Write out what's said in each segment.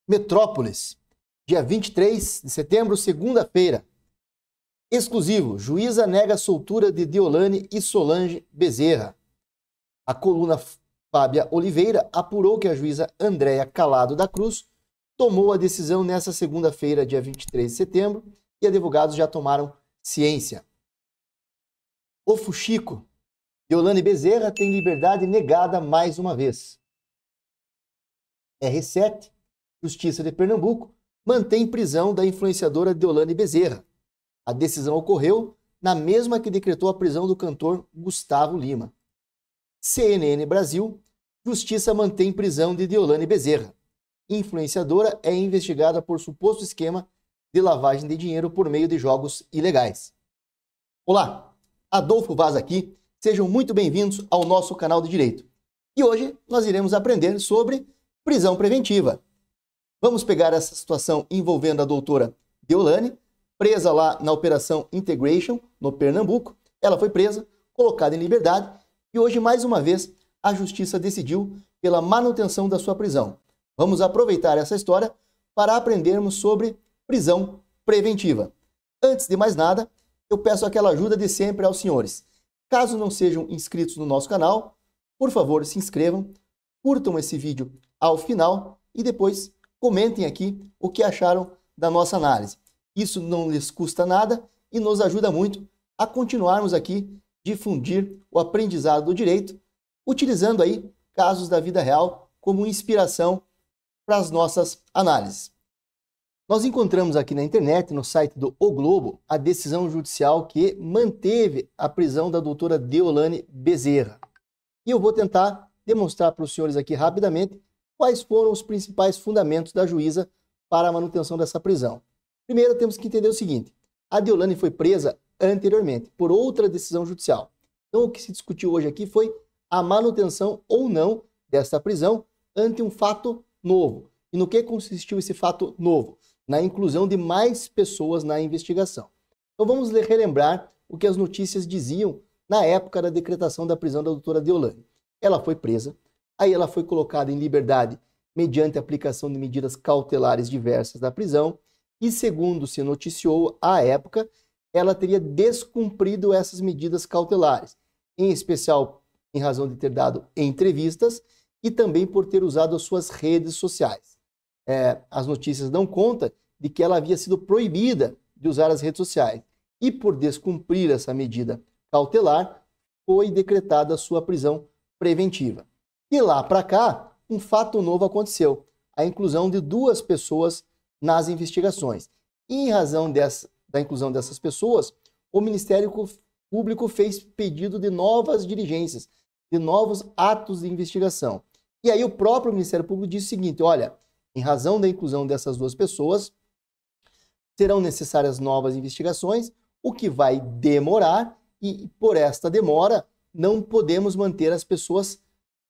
Metrópolis, dia 23 de setembro, segunda-feira. Exclusivo, juíza nega a soltura de Deolane e Solange Bezerra. A coluna Fábia Oliveira apurou que a juíza Andréa Calado da Cruz tomou a decisão nesta segunda-feira, dia 23 de setembro, e advogados já tomaram ciência. O fuxico, Deolane Bezerra tem liberdade negada mais uma vez. R7, Justiça de Pernambuco, mantém prisão da influenciadora Deolane Bezerra. A decisão ocorreu na mesma que decretou a prisão do cantor Gustavo Lima. CNN Brasil, Justiça mantém prisão de Deolane Bezerra. Influenciadora é investigada por suposto esquema de lavagem de dinheiro por meio de jogos ilegais. Olá, Adolfo Vaz aqui. Sejam muito bem-vindos ao nosso canal de Direito. E hoje nós iremos aprender sobre prisão preventiva. Vamos pegar essa situação envolvendo a doutora Deolane, presa lá na Operação Integration, no Pernambuco. Ela foi presa, colocada em liberdade e hoje, mais uma vez, a Justiça decidiu pela manutenção da sua prisão. Vamos aproveitar essa história para aprendermos sobre prisão preventiva. Antes de mais nada, eu peço aquela ajuda de sempre aos senhores. Caso não sejam inscritos no nosso canal, por favor, se inscrevam, curtam esse vídeo ao final e depois comentem aqui o que acharam da nossa análise. Isso não lhes custa nada e nos ajuda muito a continuarmos aqui difundir o aprendizado do direito, utilizando aí casos da vida real como inspiração para as nossas análises. Nós encontramos aqui na internet, no site do O Globo, a decisão judicial que manteve a prisão da doutora Deolane Bezerra. E eu vou tentar demonstrar para os senhores aqui rapidamente quais foram os principais fundamentos da juíza para a manutenção dessa prisão. Primeiro, temos que entender o seguinte: a Deolane foi presa anteriormente por outra decisão judicial. Então, o que se discutiu hoje aqui foi a manutenção ou não dessa prisão ante um fato novo. E no que consistiu esse fato novo? Na inclusão de mais pessoas na investigação. Então, vamos relembrar o que as notícias diziam na época da decretação da prisão da doutora Deolane. Ela foi presa, aí ela foi colocada em liberdade mediante a aplicação de medidas cautelares diversas da prisão e, segundo se noticiou à época, ela teria descumprido essas medidas cautelares, em especial em razão de ter dado entrevistas e também por ter usado as suas redes sociais. As notícias dão conta de que ela havia sido proibida de usar as redes sociais e, por descumprir essa medida cautelar, foi decretada a sua prisão preventiva. De lá para cá, um fato novo aconteceu: a inclusão de 2 pessoas nas investigações. E, em razão da inclusão dessas pessoas, o Ministério Público fez pedido de novas diligências, de novos atos de investigação. E aí o próprio Ministério Público disse o seguinte: olha, em razão da inclusão dessas 2 pessoas, serão necessárias novas investigações, o que vai demorar e, por esta demora, não podemos manter as pessoas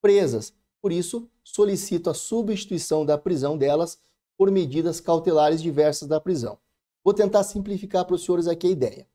presas. Por isso, solicito a substituição da prisão delas por medidas cautelares diversas da prisão. Vou tentar simplificar para os senhores aqui a ideia.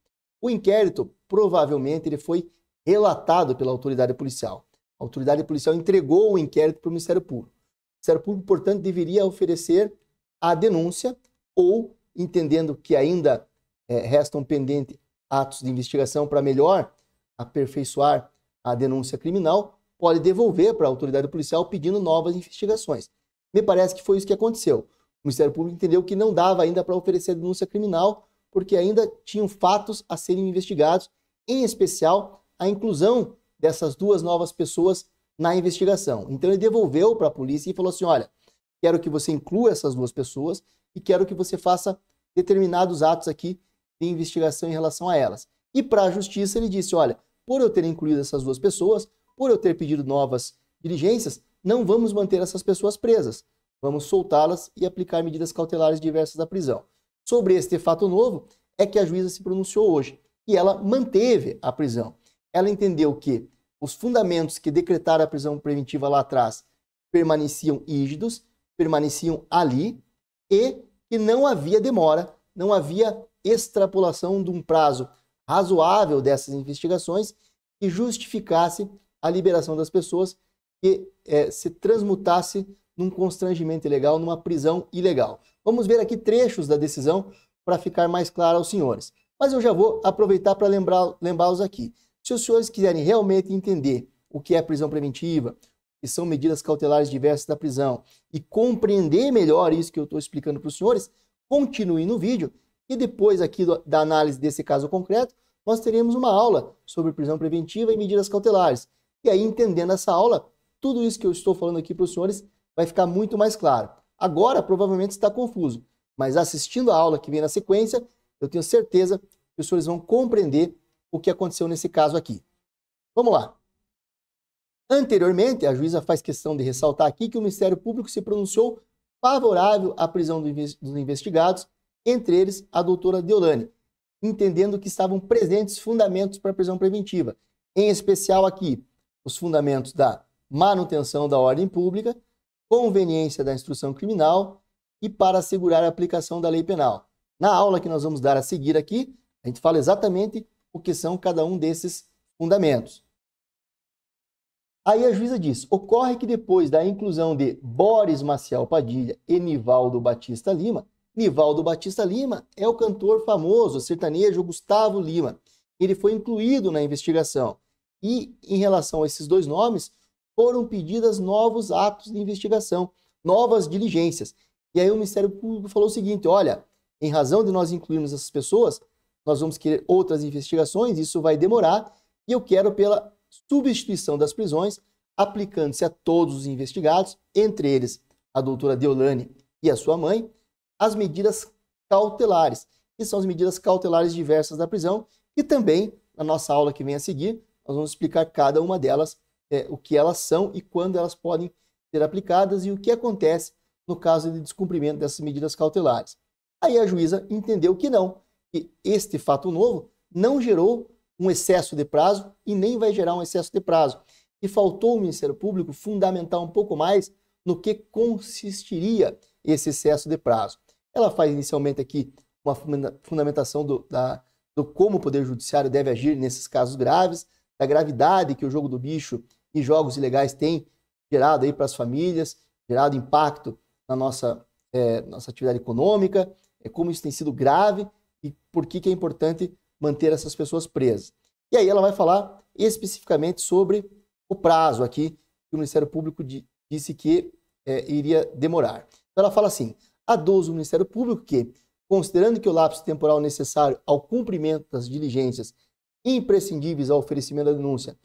O inquérito, provavelmente, ele foi relatado pela autoridade policial. A autoridade policial entregou o inquérito para o Ministério Público. O Ministério Público, portanto, deveria oferecer a denúncia ou, entendendo que ainda restam pendentes atos de investigação para melhor aperfeiçoar a denúncia criminal, pode devolver para a autoridade policial pedindo novas investigações. Me parece que foi isso que aconteceu. O Ministério Público entendeu que não dava ainda para oferecer a denúncia criminal porque ainda tinham fatos a serem investigados, em especial a inclusão dessas 2 novas pessoas na investigação. Então ele devolveu para a polícia e falou assim: olha, quero que você inclua essas 2 pessoas e quero que você faça determinados atos aqui de investigação em relação a elas. E para a justiça ele disse: olha, por eu ter incluído essas 2 pessoas, por eu ter pedido novas diligências, não vamos manter essas pessoas presas. Vamos soltá-las e aplicar medidas cautelares diversas da prisão. Sobre este fato novo é que a juíza se pronunciou hoje e ela manteve a prisão. Ela entendeu que os fundamentos que decretaram a prisão preventiva lá atrás permaneciam rígidos, permaneciam ali e que não havia demora, não havia extrapolação de um prazo razoável dessas investigações que justificasse a liberação das pessoas, que se transmutasse num constrangimento ilegal, numa prisão ilegal. Vamos ver aqui trechos da decisão para ficar mais claro aos senhores. Mas eu já vou aproveitar para lembrá-los aqui. Se os senhores quiserem realmente entender o que é prisão preventiva, que são medidas cautelares diversas da prisão, e compreender melhor isso que eu estou explicando para os senhores, continuem no vídeo e depois aqui da análise desse caso concreto, nós teremos uma aula sobre prisão preventiva e medidas cautelares. E aí, entendendo essa aula, tudo isso que eu estou falando aqui para os senhores vai ficar muito mais claro. Agora, provavelmente está confuso, mas assistindo a aula que vem na sequência, eu tenho certeza que os senhores vão compreender o que aconteceu nesse caso aqui. Vamos lá. Anteriormente, a juíza faz questão de ressaltar aqui que o Ministério Público se pronunciou favorável à prisão dos investigados, entre eles a doutora Deolane, entendendo que estavam presentes fundamentos para a prisão preventiva, em especial aqui os fundamentos da manutenção da ordem pública, conveniência da instrução criminal e para assegurar a aplicação da lei penal. Na aula que nós vamos dar a seguir aqui, a gente fala exatamente o que são cada um desses fundamentos. Aí a juíza diz, ocorre que depois da inclusão de Boris Maciel Padilha e Nivaldo Batista Lima é o cantor famoso sertanejo Gustavo Lima. Ele foi incluído na investigação. E, em relação a esses dois nomes, foram pedidas novos atos de investigação, novas diligências. E aí o Ministério Público falou o seguinte, olha, em razão de nós incluirmos essas pessoas, nós vamos querer outras investigações, isso vai demorar, e eu quero pela substituição das prisões, aplicando-se a todos os investigados, entre eles a doutora Deolane e a sua mãe, as medidas cautelares, que são as medidas cautelares diversas da prisão, e também, na nossa aula que vem a seguir, nós vamos explicar cada uma delas, o que elas são e quando elas podem ser aplicadas e o que acontece no caso de descumprimento dessas medidas cautelares. Aí a juíza entendeu que não, que este fato novo não gerou um excesso de prazo e nem vai gerar um excesso de prazo. E faltou ao Ministério Público fundamentar um pouco mais no que consistiria esse excesso de prazo. Ela faz inicialmente aqui uma fundamentação do como o Poder Judiciário deve agir nesses casos graves, da gravidade que o jogo do bicho e jogos ilegais têm gerado aí para as famílias, gerado impacto na nossa atividade econômica, como isso tem sido grave e por que é importante manter essas pessoas presas. E aí ela vai falar especificamente sobre o prazo aqui, que o Ministério Público disse que iria demorar. Então ela fala assim, adouso o Ministério Público que, considerando que o lapso temporal necessário ao cumprimento das diligências imprescindíveis ao oferecimento da denúncia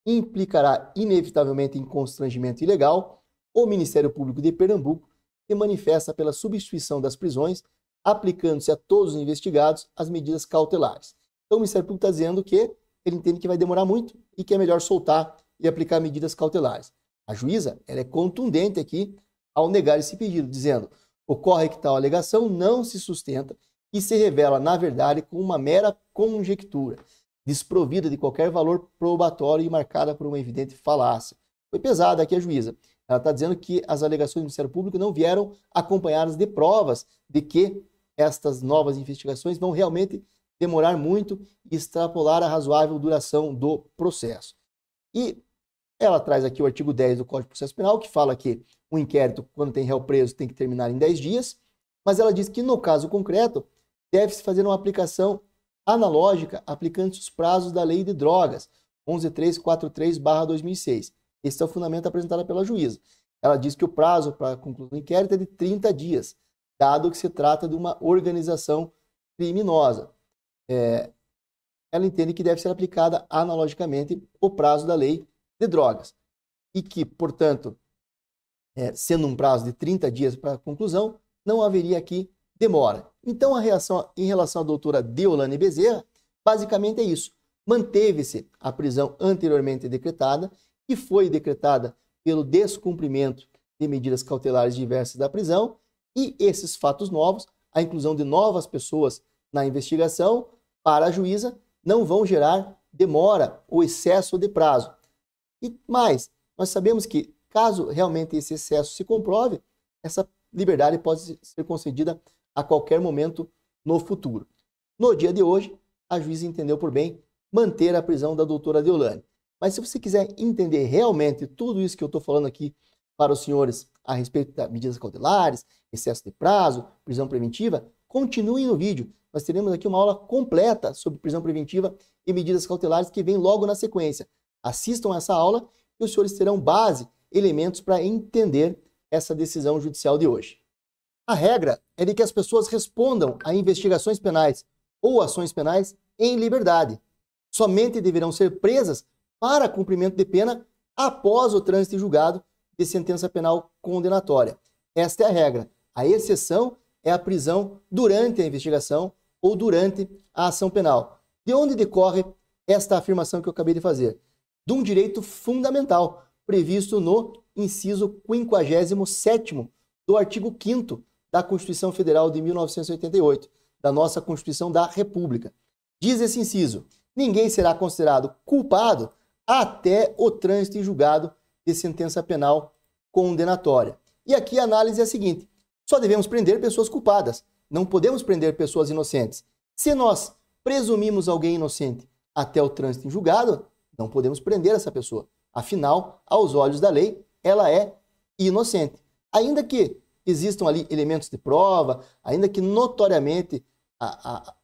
implicará inevitavelmente em constrangimento ilegal, o Ministério Público de Pernambuco se manifesta pela substituição das prisões, aplicando-se a todos os investigados as medidas cautelares. Então o Ministério Público está dizendo que ele entende que vai demorar muito e que é melhor soltar e aplicar medidas cautelares. A juíza ela é contundente aqui ao negar esse pedido, dizendo ocorre que tal alegação não se sustenta e se revela, na verdade, como uma mera conjectura, desprovida de qualquer valor probatório e marcada por uma evidente falácia. Foi pesada aqui a juíza. Ela está dizendo que as alegações do Ministério Público não vieram acompanhadas de provas de que estas novas investigações vão realmente demorar muito e extrapolar a razoável duração do processo. E ela traz aqui o artigo 10 do Código de Processo Penal, que fala que o inquérito, quando tem réu preso, tem que terminar em 10 dias, mas ela diz que, no caso concreto, deve-se fazer uma aplicação analógica, aplicando-se os prazos da Lei de Drogas, 11.343/2006. Esse é o fundamento apresentado pela juíza. Ela diz que o prazo para a conclusão do inquérito é de 30 dias, dado que se trata de uma organização criminosa. Ela entende que deve ser aplicada analogicamente o prazo da Lei de Drogas e que, portanto, sendo um prazo de 30 dias para a conclusão, não haveria aqui demora. Então, a reação em relação à doutora Deolane Bezerra, basicamente é isso. Manteve-se a prisão anteriormente decretada, que foi decretada pelo descumprimento de medidas cautelares diversas da prisão, e esses fatos novos, a inclusão de novas pessoas na investigação, para a juíza, não vão gerar demora ou excesso de prazo. E mais, nós sabemos que, caso realmente esse excesso se comprove, essa liberdade pode ser concedida a qualquer momento no futuro. No dia de hoje, a juíza entendeu por bem manter a prisão da doutora Deolane. Mas se você quiser entender realmente tudo isso que eu estou falando aqui para os senhores a respeito das medidas cautelares, excesso de prazo, prisão preventiva, continuem no vídeo. Nós teremos aqui uma aula completa sobre prisão preventiva e medidas cautelares que vem logo na sequência. Assistam essa aula e os senhores terão base, elementos para entender essa decisão judicial de hoje. A regra é de que as pessoas respondam a investigações penais ou ações penais em liberdade. Somente deverão ser presas para cumprimento de pena após o trânsito em julgado de sentença penal condenatória. Esta é a regra. A exceção é a prisão durante a investigação ou durante a ação penal. De onde decorre esta afirmação que eu acabei de fazer? De um direito fundamental previsto no inciso 57º do artigo 5º da Constituição Federal de 1988, da nossa Constituição da República. Diz esse inciso: ninguém será considerado culpado até o trânsito em julgado de sentença penal condenatória. E aqui a análise é a seguinte: só devemos prender pessoas culpadas, não podemos prender pessoas inocentes. Se nós presumimos alguém inocente até o trânsito em julgado, não podemos prender essa pessoa. Afinal, aos olhos da lei, ela é inocente. Ainda que existam ali elementos de prova, ainda que notoriamente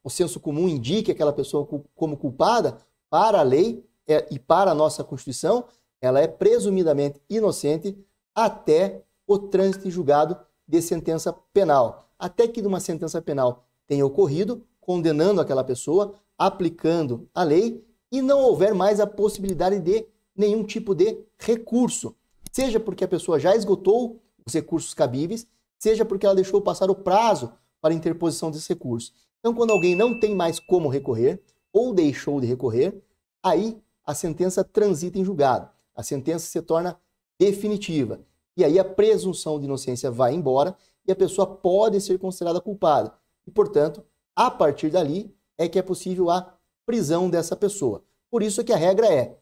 o senso comum indique aquela pessoa como culpada, para a lei e para a nossa Constituição, ela é presumidamente inocente até o trânsito em julgado de sentença penal. Até que uma sentença penal tenha ocorrido, condenando aquela pessoa, aplicando a lei e não houver mais a possibilidade de nenhum tipo de recurso. Seja porque a pessoa já esgotou os recursos cabíveis, seja porque ela deixou passar o prazo para interposição desse recurso. Então, quando alguém não tem mais como recorrer ou deixou de recorrer, aí a sentença transita em julgado. A sentença se torna definitiva. E aí a presunção de inocência vai embora e a pessoa pode ser considerada culpada. E, portanto, a partir dali é que é possível a prisão dessa pessoa. Por isso que a regra é: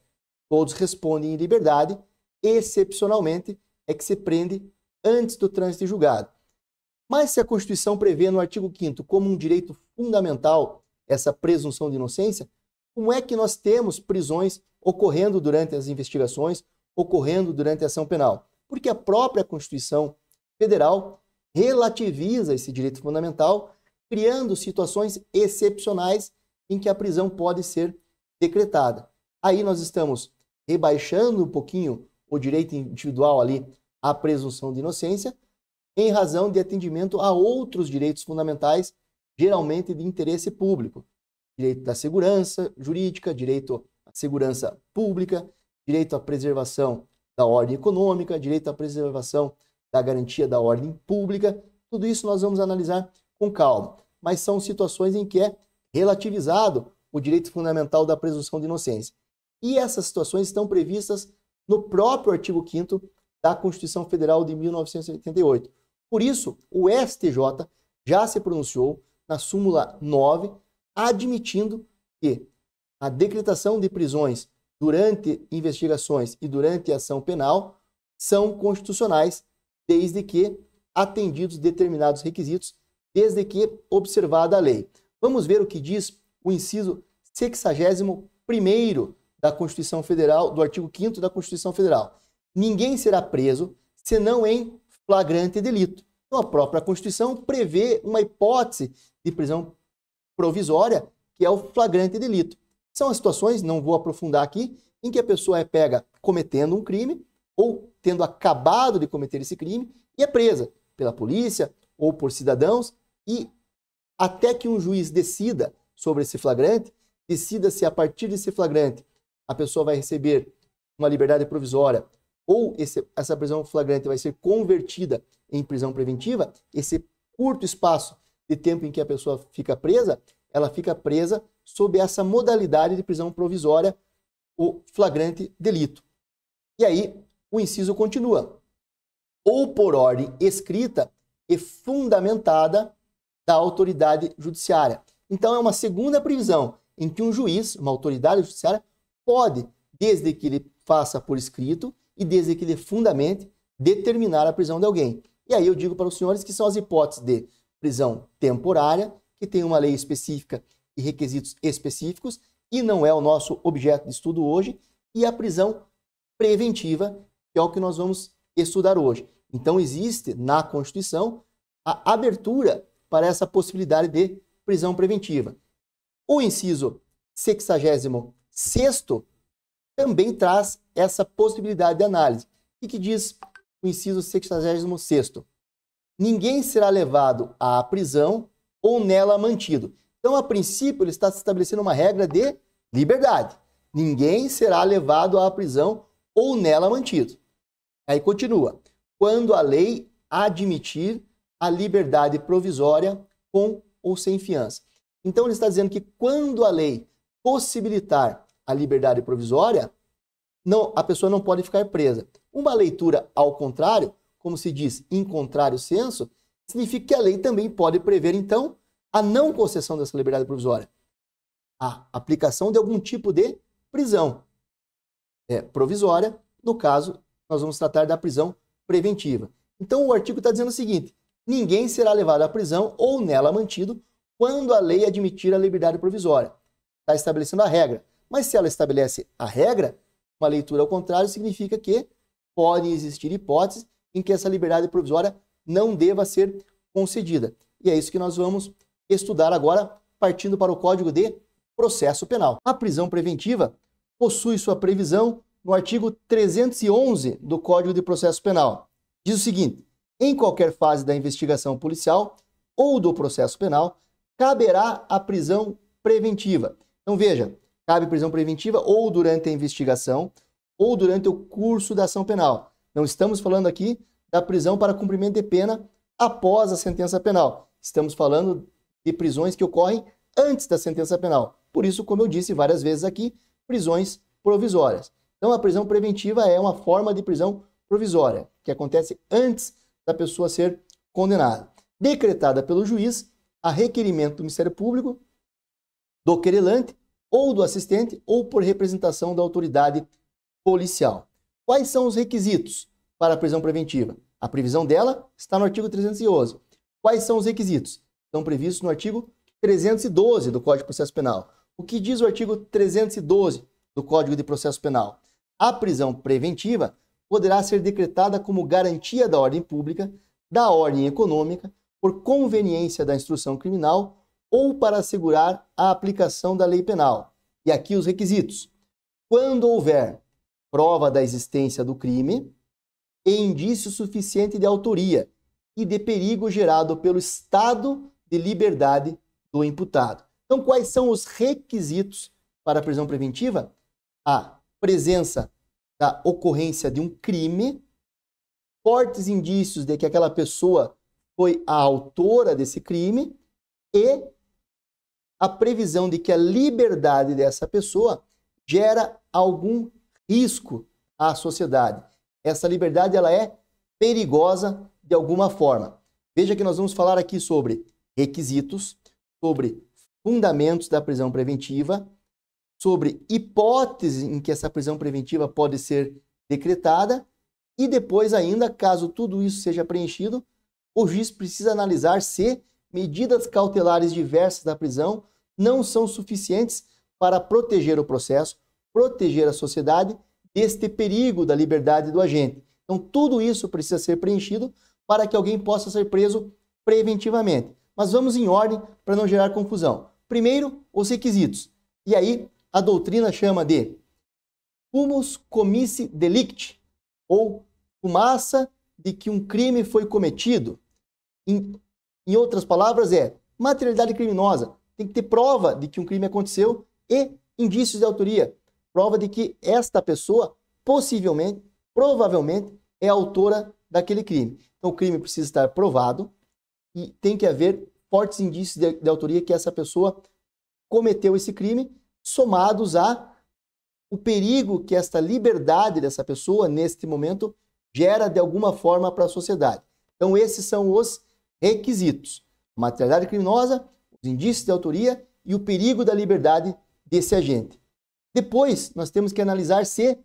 todos respondem em liberdade, excepcionalmente é que se prende antes do trânsito em julgado. Mas se a Constituição prevê no artigo 5º como um direito fundamental essa presunção de inocência, como é que nós temos prisões ocorrendo durante as investigações, ocorrendo durante a ação penal? Porque a própria Constituição Federal relativiza esse direito fundamental, criando situações excepcionais em que a prisão pode ser decretada. Aí nós estamos rebaixando um pouquinho o direito individual ali à presunção de inocência, em razão de atendimento a outros direitos fundamentais, geralmente de interesse público. Direito da segurança jurídica, direito à segurança pública, direito à preservação da ordem econômica, direito à preservação da garantia da ordem pública. Tudo isso nós vamos analisar com calma. Mas são situações em que é relativizado o direito fundamental da presunção de inocência. E essas situações estão previstas no próprio artigo 5º da Constituição Federal de 1988. Por isso, o STJ já se pronunciou na súmula 9, admitindo que a decretação de prisões durante investigações e durante a ação penal são constitucionais, desde que atendidos determinados requisitos, desde que observada a lei. Vamos ver o que diz o inciso 61º da Constituição Federal, do artigo 5º da Constituição Federal. Ninguém será preso senão em flagrante delito. Então, a própria Constituição prevê uma hipótese de prisão provisória, que é o flagrante delito. São as situações, não vou aprofundar aqui, em que a pessoa é pega cometendo um crime ou tendo acabado de cometer esse crime e é presa pela polícia ou por cidadãos, e até que um juiz decida sobre esse flagrante, decida se a partir desse flagrante a pessoa vai receber uma liberdade provisória ou essa prisão flagrante vai ser convertida em prisão preventiva, esse curto espaço de tempo em que a pessoa fica presa, ela fica presa sob essa modalidade de prisão provisória, o flagrante delito. E aí o inciso continua: ou por ordem escrita e fundamentada da autoridade judiciária. Então é uma segunda previsão em que um juiz, uma autoridade judiciária, pode, desde que ele faça por escrito e desde que ele fundamente, determinar a prisão de alguém. E aí eu digo para os senhores que são as hipóteses de prisão temporária, que tem uma lei específica e requisitos específicos, e não é o nosso objeto de estudo hoje, e a prisão preventiva, que é o que nós vamos estudar hoje. Então existe na Constituição a abertura para essa possibilidade de prisão preventiva. O inciso 66º também traz essa possibilidade de análise. O que diz o inciso 66º? Ninguém será levado à prisão ou nela mantido. Então, a princípio, ele está estabelecendo uma regra de liberdade. Ninguém será levado à prisão ou nela mantido. Aí continua. Quando a lei admitir a liberdade provisória com ou sem fiança. Então, ele está dizendo que quando a lei possibilitar a liberdade provisória, a pessoa não pode ficar presa. Uma leitura ao contrário, como se diz em contrário senso, significa que a lei também pode prever, então, a não concessão dessa liberdade provisória. A aplicação de algum tipo de prisão provisória. No caso, nós vamos tratar da prisão preventiva. Então, o artigo está dizendo o seguinte: ninguém será levado à prisão ou nela mantido quando a lei admitir a liberdade provisória. Está estabelecendo a regra. Mas se ela estabelece a regra, uma leitura ao contrário significa que podem existir hipóteses em que essa liberdade provisória não deva ser concedida. E é isso que nós vamos estudar agora, partindo para o Código de Processo Penal. A prisão preventiva possui sua previsão no artigo 311 do Código de Processo Penal. Diz o seguinte: em qualquer fase da investigação policial ou do processo penal, caberá a prisão preventiva. Então veja, cabe prisão preventiva ou durante a investigação ou durante o curso da ação penal. Não estamos falando aqui da prisão para cumprimento de pena após a sentença penal. Estamos falando de prisões que ocorrem antes da sentença penal. Por isso, como eu disse várias vezes aqui, prisões provisórias. Então, a prisão preventiva é uma forma de prisão provisória, que acontece antes da pessoa ser condenada. Decretada pelo juiz a requerimento do Ministério Público, do querelante ou do assistente ou por representação da autoridade policial. Quais são os requisitos para a prisão preventiva? A previsão dela está no artigo 311. Quais são os requisitos? Estão previstos no artigo 312 do Código de Processo Penal. O que diz o artigo 312 do Código de Processo Penal? A prisão preventiva poderá ser decretada como garantia da ordem pública, da ordem econômica, por conveniência da instrução criminal ou para assegurar a aplicação da lei penal. E aqui os requisitos. Quando houver prova da existência do crime e indício suficiente de autoria e de perigo gerado pelo estado de liberdade do imputado. Então, quais são os requisitos para a prisão preventiva? A presença da ocorrência de um crime, fortes indícios de que aquela pessoa foi a autora desse crime e a previsão de que a liberdade dessa pessoa gera algum risco à sociedade. Essa liberdade ela é perigosa de alguma forma. Veja que nós vamos falar aqui sobre requisitos, sobre fundamentos da prisão preventiva, sobre hipótese em que essa prisão preventiva pode ser decretada e depois ainda, caso tudo isso seja preenchido, o juiz precisa analisar se medidas cautelares diversas da prisão não são suficientes para proteger o processo, proteger a sociedade deste perigo da liberdade do agente. Então, tudo isso precisa ser preenchido para que alguém possa ser preso preventivamente. Mas vamos em ordem para não gerar confusão. Primeiro, os requisitos. E aí, a doutrina chama de fumus comissi delicti, ou fumaça de que um crime foi cometido. Em outras palavras, é materialidade criminosa. Tem que ter prova de que um crime aconteceu e indícios de autoria. Prova de que esta pessoa, possivelmente, provavelmente, é autora daquele crime. Então, o crime precisa estar provado e tem que haver fortes indícios de autoria que essa pessoa cometeu esse crime, somados a o perigo que esta liberdade dessa pessoa, neste momento, gera de alguma forma para a sociedade. Então, esses são os requisitos: materialidade criminosa, os indícios de autoria e o perigo da liberdade desse agente. Depois, nós temos que analisar se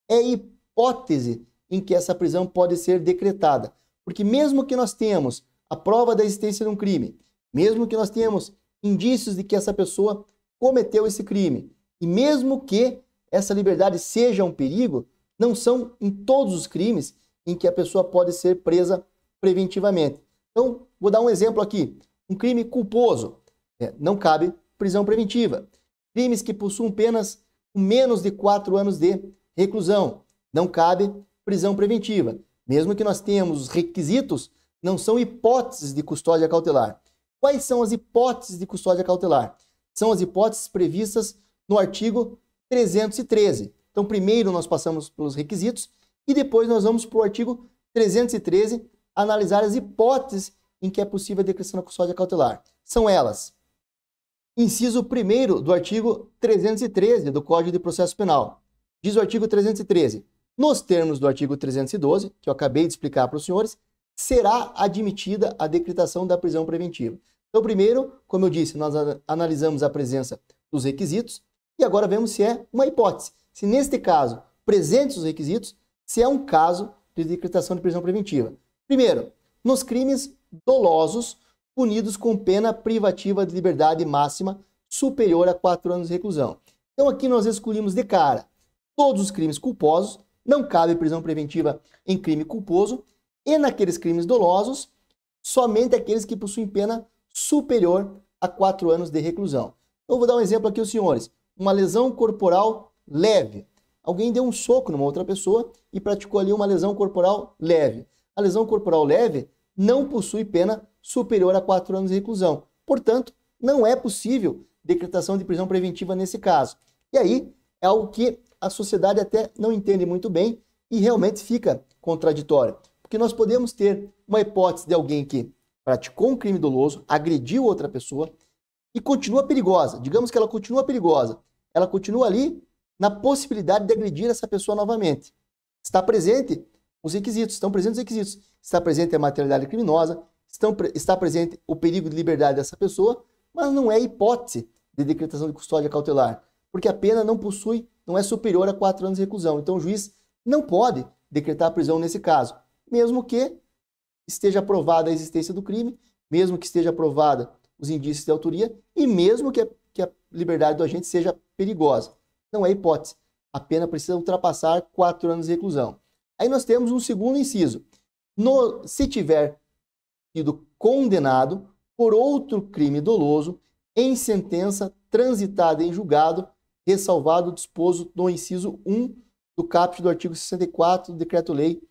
é hipótese em que essa prisão pode ser decretada. Porque mesmo que nós tenhamos a prova da existência de um crime, mesmo que nós tenhamos indícios de que essa pessoa cometeu esse crime, e mesmo que essa liberdade seja um perigo, não são em todos os crimes em que a pessoa pode ser presa preventivamente. Então, vou dar um exemplo aqui. Um crime culposo, não cabe prisão preventiva. Crimes que possuem penas com menos de 4 anos de reclusão, não cabe prisão preventiva. Mesmo que nós tenhamos os requisitos, não são hipóteses de custódia cautelar. Quais são as hipóteses de custódia cautelar? São as hipóteses previstas no artigo 313. Então, primeiro nós passamos pelos requisitos e depois nós vamos para o artigo 313 analisar as hipóteses em que é possível a decretação da custódia cautelar. São elas: inciso 1º do artigo 313 do Código de Processo Penal. Diz o artigo 313: nos termos do artigo 312, que eu acabei de explicar para os senhores, será admitida a decretação da prisão preventiva. Então, primeiro, como eu disse, nós analisamos a presença dos requisitos e agora vemos se é uma hipótese. Se neste caso, presentes os requisitos, se é um caso de decretação de prisão preventiva. Primeiro, nos crimes dolosos punidos com pena privativa de liberdade máxima superior a 4 anos de reclusão. Então, aqui nós excluímos de cara todos os crimes culposos, não cabe prisão preventiva em crime culposo, e naqueles crimes dolosos, somente aqueles que possuem pena superior a 4 anos de reclusão. Eu vou dar um exemplo aqui aos senhores. Uma lesão corporal leve. Alguém deu um soco numa outra pessoa e praticou ali uma lesão corporal leve. A lesão corporal leve não possui pena superior a 4 anos de reclusão. Portanto, não é possível decretação de prisão preventiva nesse caso. E aí é algo que a sociedade até não entende muito bem e realmente fica contraditório. Porque nós podemos ter uma hipótese de alguém que praticou um crime doloso, agrediu outra pessoa e continua perigosa. Digamos que ela continua perigosa. Ela continua ali na possibilidade de agredir essa pessoa novamente. Está presente os requisitos, estão presentes os requisitos. Está presente a materialidade criminosa, está presente o perigo de liberdade dessa pessoa, mas não é hipótese de decretação de custódia cautelar, porque a pena não é superior a 4 anos de reclusão. Então o juiz não pode decretar a prisão nesse caso, mesmo que esteja provada a existência do crime, mesmo que esteja provada os indícios de autoria e mesmo que a liberdade do agente seja perigosa. Não é hipótese. A pena precisa ultrapassar 4 anos de reclusão. Aí nós temos um segundo inciso. Se tiver sido condenado por outro crime doloso em sentença transitada em julgado, ressalvado o disposto no inciso 1 do caput do artigo 64 do Decreto-Lei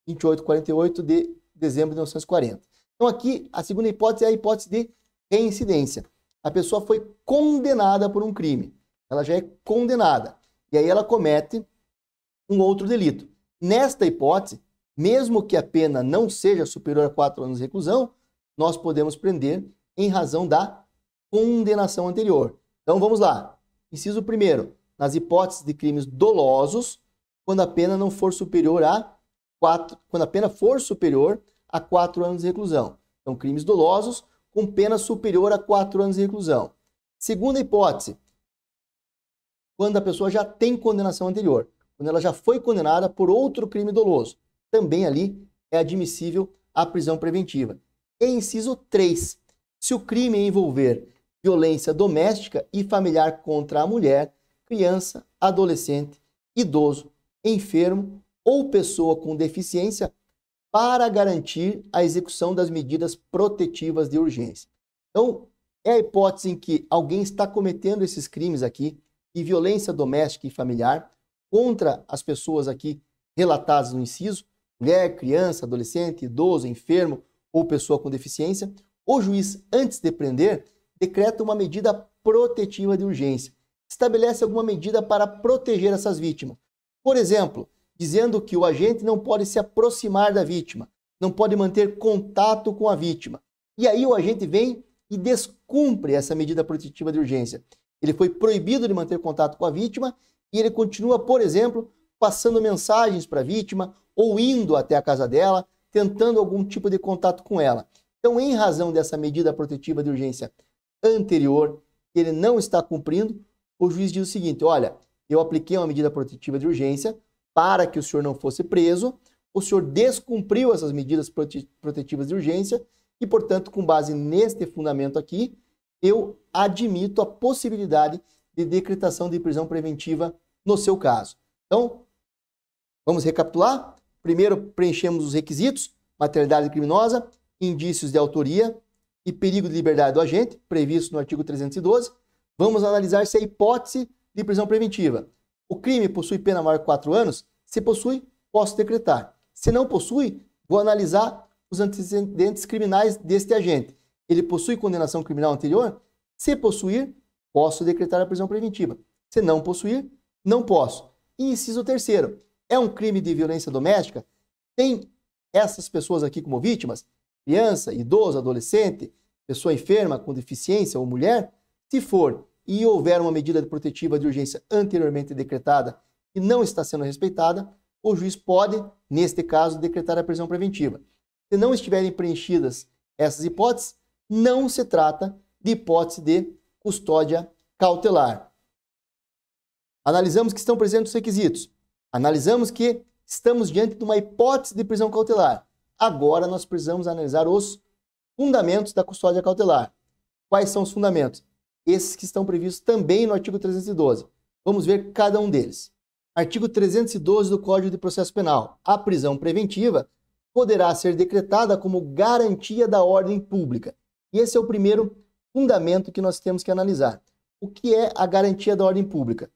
2848 de dezembro de 1940. Então aqui a segunda hipótese é a hipótese de reincidência. A pessoa foi condenada por um crime. Ela já é condenada. E aí ela comete um outro delito. Nesta hipótese, mesmo que a pena não seja superior a 4 anos de reclusão, nós podemos prender em razão da condenação anterior. Então vamos lá. Inciso 1º, nas hipóteses de crimes dolosos, quando a pena não for superior a 4 anos de reclusão. Então, crimes dolosos com pena superior a 4 anos de reclusão. Segunda hipótese, quando a pessoa já tem condenação anterior, quando ela já foi condenada por outro crime doloso. Também ali é admissível a prisão preventiva. E inciso 3, se o crime envolver violência doméstica e familiar contra a mulher, criança, adolescente, idoso, enfermo ou pessoa com deficiência, para garantir a execução das medidas protetivas de urgência. Então, é a hipótese em que alguém está cometendo esses crimes aqui, de violência doméstica e familiar, contra as pessoas aqui relatadas no inciso, mulher, criança, adolescente, idoso, enfermo ou pessoa com deficiência, o juiz, antes de prender, decreta uma medida protetiva de urgência. Estabelece alguma medida para proteger essas vítimas. Por exemplo, dizendo que o agente não pode se aproximar da vítima, não pode manter contato com a vítima. E aí o agente vem e descumpre essa medida protetiva de urgência. Ele foi proibido de manter contato com a vítima e ele continua, por exemplo, passando mensagens para a vítima ou indo até a casa dela, tentando algum tipo de contato com ela. Então, em razão dessa medida protetiva de urgência anterior, que ele não está cumprindo, o juiz diz o seguinte: olha, eu apliquei uma medida protetiva de urgência para que o senhor não fosse preso, o senhor descumpriu essas medidas protetivas de urgência e, portanto, com base neste fundamento aqui, eu admito a possibilidade de decretação de prisão preventiva no seu caso. Então, vamos recapitular? primeiro preenchemos os requisitos: materialidade criminosa, indícios de autoria e perigo de liberdade do agente, previsto no artigo 312. Vamos analisar se é hipótese de prisão preventiva. O crime possui pena maior que 4 anos? Se possui, posso decretar. Se não possui, vou analisar os antecedentes criminais deste agente. Ele possui condenação criminal anterior? Se possuir, posso decretar a prisão preventiva. Se não possuir, não posso. E inciso terceiro, é um crime de violência doméstica? Tem essas pessoas aqui como vítimas? Criança, idoso, adolescente, pessoa enferma com deficiência ou mulher? Se for e houver uma medida protetiva de urgência anteriormente decretada e não está sendo respeitada, o juiz pode, neste caso, decretar a prisão preventiva. Se não estiverem preenchidas essas hipóteses, não se trata de hipótese de custódia cautelar. Analisamos que estão presentes os requisitos. Analisamos que estamos diante de uma hipótese de prisão cautelar. Agora nós precisamos analisar os fundamentos da custódia cautelar. Quais são os fundamentos? Esses que estão previstos também no artigo 312. Vamos ver cada um deles. Artigo 312 do Código de Processo Penal. A prisão preventiva poderá ser decretada como garantia da ordem pública. E esse é o primeiro fundamento que nós temos que analisar. O que é a garantia da ordem pública?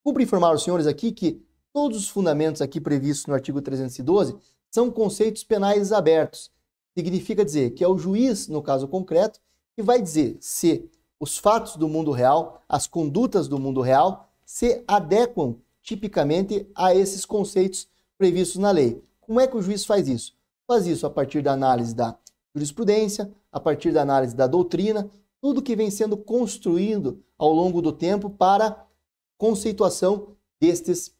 Cumpre informar os senhores aqui que todos os fundamentos aqui previstos no artigo 312 são conceitos penais abertos. Significa dizer que é o juiz, no caso concreto, que vai dizer se os fatos do mundo real, as condutas do mundo real, se adequam tipicamente a esses conceitos previstos na lei. Como é que o juiz faz isso? Faz isso a partir da análise da jurisprudência, a partir da análise da doutrina, tudo que vem sendo construído ao longo do tempo para conceituação destes,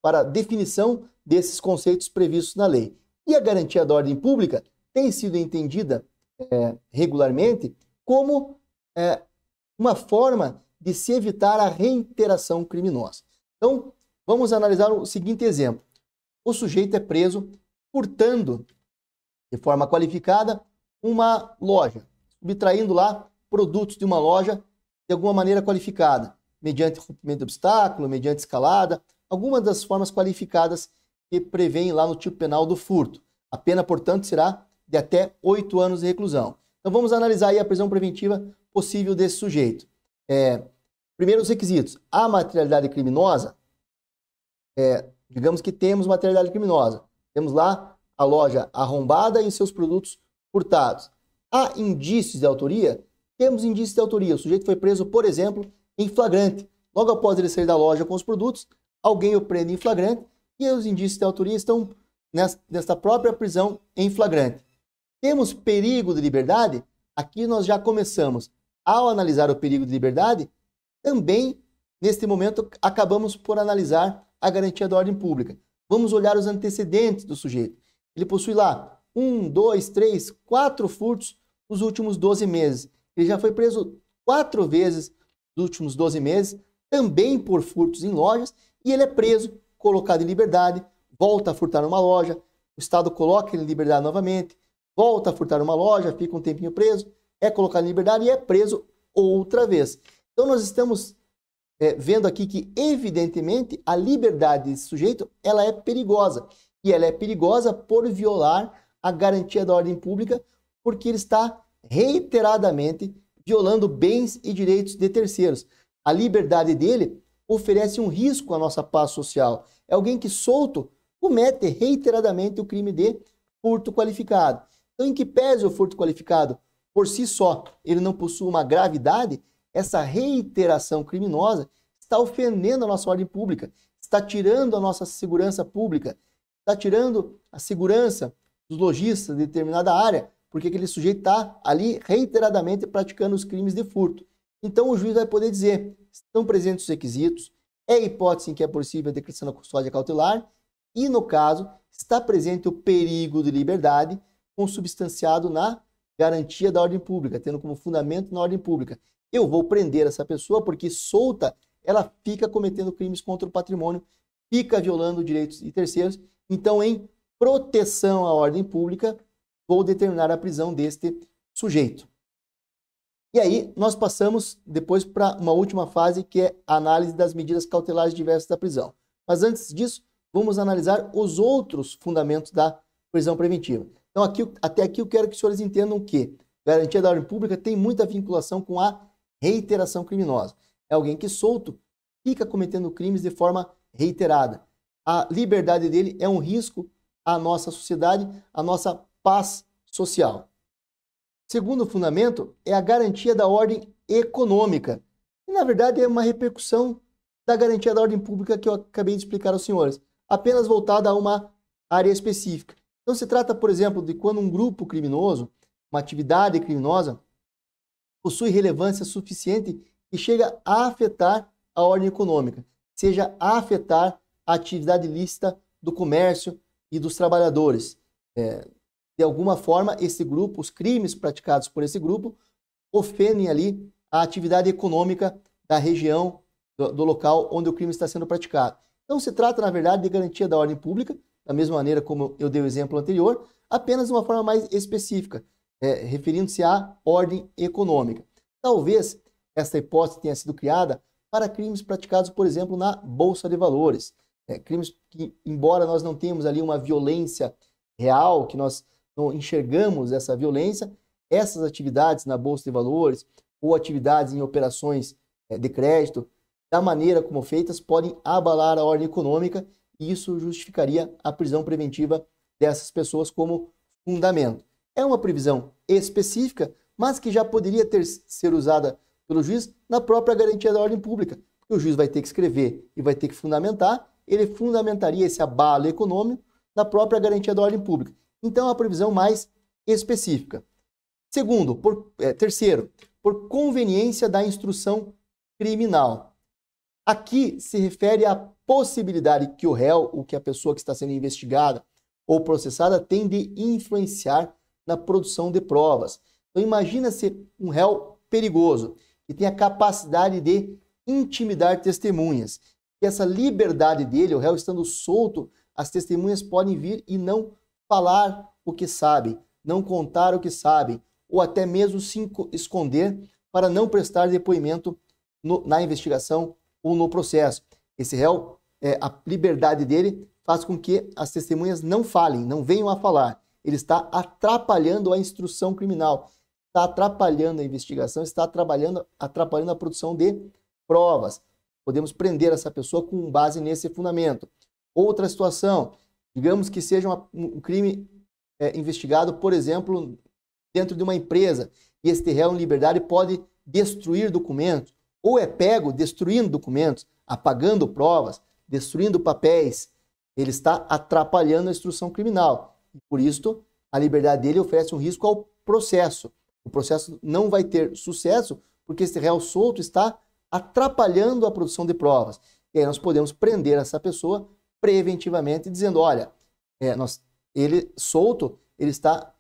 para definição desses conceitos previstos na lei. E a garantia da ordem pública tem sido entendida regularmente como uma forma de se evitar a reiteração criminosa. Então, vamos analisar o seguinte exemplo. O sujeito é preso furtando de forma qualificada uma loja, subtraindo lá produtos de uma loja de alguma maneira qualificada, mediante rompimento de obstáculo, mediante escalada, algumas das formas qualificadas que prevêem lá no tipo penal do furto. A pena, portanto, será de até 8 anos de reclusão. Então vamos analisar aí a prisão preventiva possível desse sujeito. Primeiro os requisitos. A materialidade criminosa, digamos que temos materialidade criminosa. Temos lá a loja arrombada e seus produtos furtados. Há indícios de autoria? Temos indícios de autoria. O sujeito foi preso, por exemplo, em flagrante. Logo após ele sair da loja com os produtos, alguém o prende em flagrante e os indícios de autoria estão nesta própria prisão em flagrante. Temos perigo de liberdade? Aqui nós já começamos. Ao analisar o perigo de liberdade, também, neste momento, acabamos por analisar a garantia da ordem pública. Vamos olhar os antecedentes do sujeito. Ele possui lá 1, 2, 3, 4 furtos nos últimos 12 meses. Ele já foi preso 4 vezes nos últimos 12 meses, também por furtos em lojas, e ele é preso, colocado em liberdade, volta a furtar numa loja, o Estado coloca ele em liberdade novamente, volta a furtar numa loja, fica um tempinho preso, é colocado em liberdade e é preso outra vez. Então nós estamos vendo aqui que, evidentemente, a liberdade desse sujeito ela é perigosa. E ela é perigosa por violar a garantia da ordem pública, porque ele está reiteradamente violando bens e direitos de terceiros. A liberdade dele oferece um risco à nossa paz social. É alguém que, solto, comete reiteradamente o crime de furto qualificado. Então, em que pese o furto qualificado por si só, ele não possui uma gravidade, essa reiteração criminosa está ofendendo a nossa ordem pública, está tirando a nossa segurança pública, está tirando a segurança dos lojistas de determinada área, porque aquele sujeito está ali reiteradamente praticando os crimes de furto. Então o juiz vai poder dizer, estão presentes os requisitos, é a hipótese em que é possível a decretação da custódia cautelar e, no caso, está presente o perigo de liberdade consubstanciado na garantia da ordem pública, tendo como fundamento na ordem pública. Eu vou prender essa pessoa porque solta, ela fica cometendo crimes contra o patrimônio, fica violando direitos de terceiros. Então, em proteção à ordem pública, vou determinar a prisão deste sujeito. E aí, nós passamos depois para uma última fase, que é a análise das medidas cautelares diversas da prisão. Mas antes disso, vamos analisar os outros fundamentos da prisão preventiva. Então, até aqui eu quero que os senhores entendam que garantia da ordem pública tem muita vinculação com a reiteração criminosa. É alguém que solto fica cometendo crimes de forma reiterada. A liberdade dele é um risco à nossa sociedade, à nossa paz social. Segundo fundamento é a garantia da ordem econômica. E, na verdade, é uma repercussão da garantia da ordem pública que eu acabei de explicar aos senhores, apenas voltada a uma área específica. Então, se trata, por exemplo, de quando um grupo criminoso, uma atividade criminosa, possui relevância suficiente e chega a afetar a ordem econômica, seja a afetar a atividade ilícita do comércio e dos trabalhadores. De alguma forma, esse grupo, os crimes praticados por esse grupo, ofendem ali a atividade econômica da região, do local onde o crime está sendo praticado. Então, se trata, na verdade, de garantia da ordem pública, da mesma maneira como eu dei o exemplo anterior, apenas de uma forma mais específica, referindo-se à ordem econômica. Talvez essa hipótese tenha sido criada para crimes praticados, por exemplo, na Bolsa de Valores. Crimes que, embora nós não tenhamos ali uma violência real, que nós não enxergamos essa violência, essas atividades na Bolsa de Valores ou atividades em operações de crédito, da maneira como feitas, podem abalar a ordem econômica e isso justificaria a prisão preventiva dessas pessoas como fundamento. É uma previsão específica, mas que já poderia ser usada pelo juiz na própria garantia da ordem pública. Porque o juiz vai ter que escrever e vai ter que fundamentar, ele fundamentaria esse abalo econômico na própria garantia da ordem pública. Então, é uma previsão mais específica. Terceiro, por conveniência da instrução criminal. Aqui se refere à possibilidade que o réu, ou que a pessoa que está sendo investigada ou processada, tem de influenciar na produção de provas. Então, imagina-se um réu perigoso, que tem a capacidade de intimidar testemunhas. E essa liberdade dele, o réu estando solto, as testemunhas podem vir e não falar o que sabem, não contar o que sabem, ou até mesmo se esconder para não prestar depoimento na investigação ou no processo. Esse réu, a liberdade dele faz com que as testemunhas não falem, não venham a falar. Ele está atrapalhando a instrução criminal, está atrapalhando a investigação, está atrapalhando a produção de provas. Podemos prender essa pessoa com base nesse fundamento. Outra situação, digamos que seja um crime investigado, por exemplo, dentro de uma empresa, e este réu em liberdade pode destruir documentos, ou é pego destruindo documentos, apagando provas, destruindo papéis. Ele está atrapalhando a instrução criminal. E por isso, a liberdade dele oferece um risco ao processo. O processo não vai ter sucesso porque esse réu solto está atrapalhando a produção de provas. E aí nós podemos prender essa pessoa preventivamente, dizendo, olha, ele solto, ele está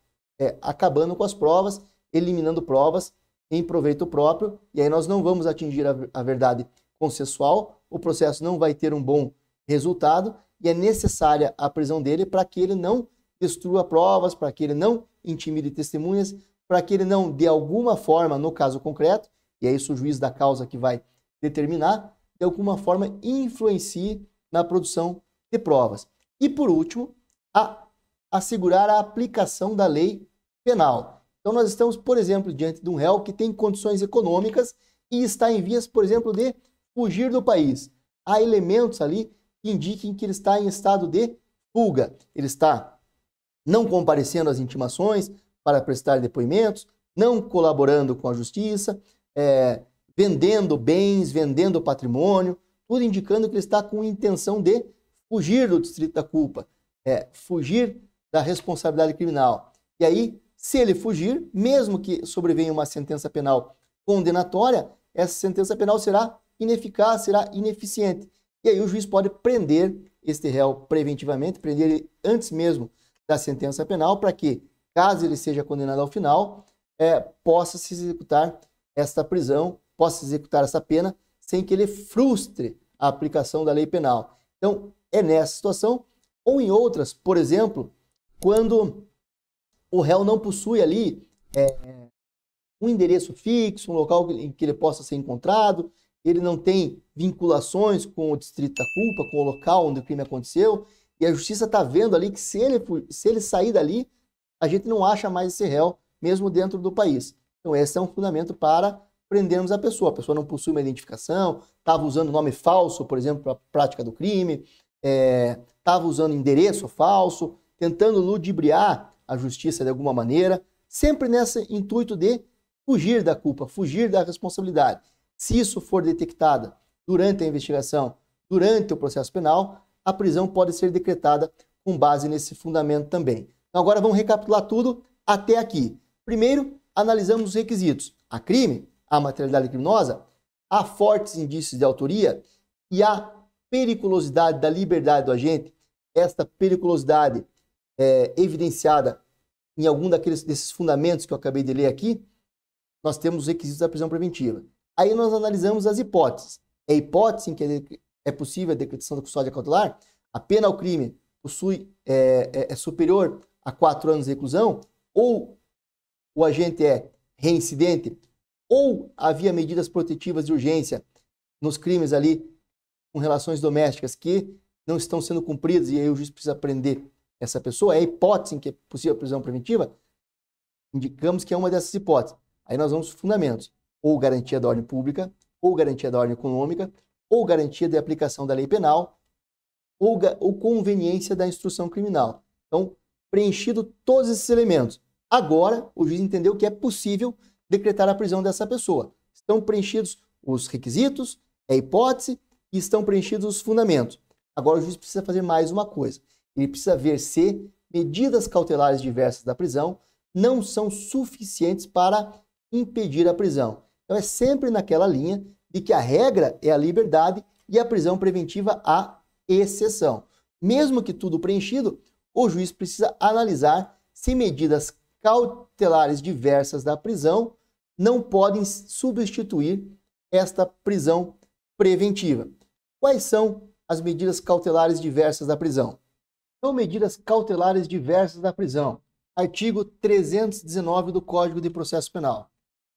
acabando com as provas, eliminando provas em proveito próprio, e aí nós não vamos atingir a verdade consensual, o processo não vai ter um bom resultado, e é necessária a prisão dele para que ele não destrua provas, para que ele não intimide testemunhas, para que ele não, de alguma forma, no caso concreto, e é isso o juiz da causa que vai determinar, de alguma forma influencie na produção de provas. E por último, assegurar a aplicação da lei penal. Então nós estamos, por exemplo, diante de um réu que tem condições econômicas e está em vias, por exemplo, de fugir do país. Há elementos ali que indiquem que ele está em estado de fuga. Ele está não comparecendo às intimações para prestar depoimentos, não colaborando com a justiça, vendendo bens, vendendo patrimônio, tudo indicando que ele está com intenção de fugir do distrito da culpa, fugir da responsabilidade criminal. E aí, se ele fugir, mesmo que sobrevenha uma sentença penal condenatória, essa sentença penal será ineficaz, será ineficiente. E aí o juiz pode prender este réu preventivamente, prender ele antes mesmo da sentença penal, para que, caso ele seja condenado ao final, possa se executar esta prisão, possa se executar essa pena, sem que ele frustre a aplicação da lei penal. Então, é nessa situação, ou em outras, por exemplo, quando o réu não possui ali um endereço fixo, um local em que ele possa ser encontrado, ele não tem vinculações com o distrito da culpa, com o local onde o crime aconteceu, e a justiça está vendo ali que se ele sair dali, a gente não acha mais esse réu, mesmo dentro do país. Então esse é um fundamento para prendermos a pessoa não possui uma identificação, estava usando nome falso, por exemplo, para a prática do crime, estava usando endereço falso, tentando ludibriar a justiça de alguma maneira, sempre nesse intuito de fugir da culpa, fugir da responsabilidade. Se isso for detectado durante a investigação, durante o processo penal, a prisão pode ser decretada com base nesse fundamento também. Então agora vamos recapitular tudo até aqui. Primeiro, analisamos os requisitos. Há crime, há materialidade criminosa, há fortes indícios de autoria e há periculosidade da liberdade do agente. Esta periculosidade é evidenciada em algum desses fundamentos que eu acabei de ler aqui. Nós temos os requisitos da prisão preventiva. Aí nós analisamos as hipóteses. É hipótese em que é possível a decretação da custódia cautelar, a pena ao crime é superior a 4 anos de reclusão, ou o agente é reincidente, ou havia medidas protetivas de urgência nos crimes ali com relações domésticas que não estão sendo cumpridas e aí o juiz precisa prender essa pessoa. É a hipótese em que é possível a prisão preventiva? Indicamos que é uma dessas hipóteses. Aí nós vamos aos fundamentos. Ou garantia da ordem pública, ou garantia da ordem econômica, ou garantia de aplicação da lei penal, ou conveniência da instrução criminal. Então, preenchido todos esses elementos. Agora, o juiz entendeu que é possível decretar a prisão dessa pessoa. Estão preenchidos os requisitos, a hipótese, e estão preenchidos os fundamentos. Agora, o juiz precisa fazer mais uma coisa. Ele precisa ver se medidas cautelares diversas da prisão não são suficientes para impedir a prisão. Então, é sempre naquela linha de que a regra é a liberdade e a prisão preventiva a exceção. Mesmo que tudo preenchido, o juiz precisa analisar se medidas cautelares diversas da prisão não podem substituir esta prisão preventiva. Quais são as medidas cautelares diversas da prisão? São medidas cautelares diversas da prisão. Artigo 319 do Código de Processo Penal.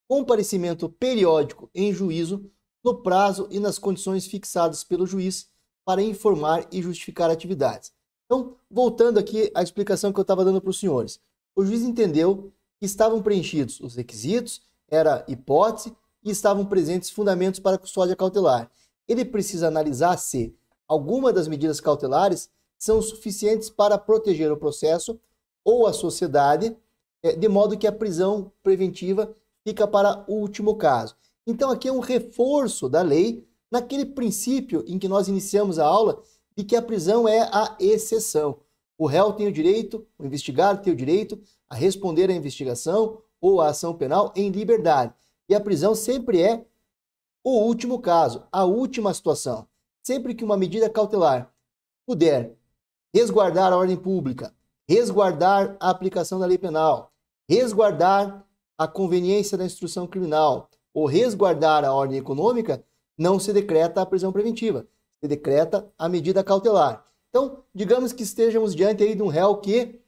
Comparecimento periódico em juízo no prazo e nas condições fixadas pelo juiz para informar e justificar atividades. Então, voltando aqui à explicação que eu estava dando para os senhores. O juiz entendeu que estavam preenchidos os requisitos, era hipótese e estavam presentes fundamentos para a custódia cautelar. Ele precisa analisar se alguma das medidas cautelares são suficientes para proteger o processo ou a sociedade, de modo que a prisão preventiva fica para o último caso. Então aqui é um reforço da lei naquele princípio em que nós iniciamos a aula de que a prisão é a exceção. O réu tem o direito, o investigado tem o direito a responder à investigação ou à ação penal em liberdade. E a prisão sempre é o último caso, a última situação. Sempre que uma medida cautelar puder resguardar a ordem pública, resguardar a aplicação da lei penal, resguardar a conveniência da instrução criminal ou resguardar a ordem econômica, não se decreta a prisão preventiva, se decreta a medida cautelar. Então, digamos que estejamos diante aí de um réu que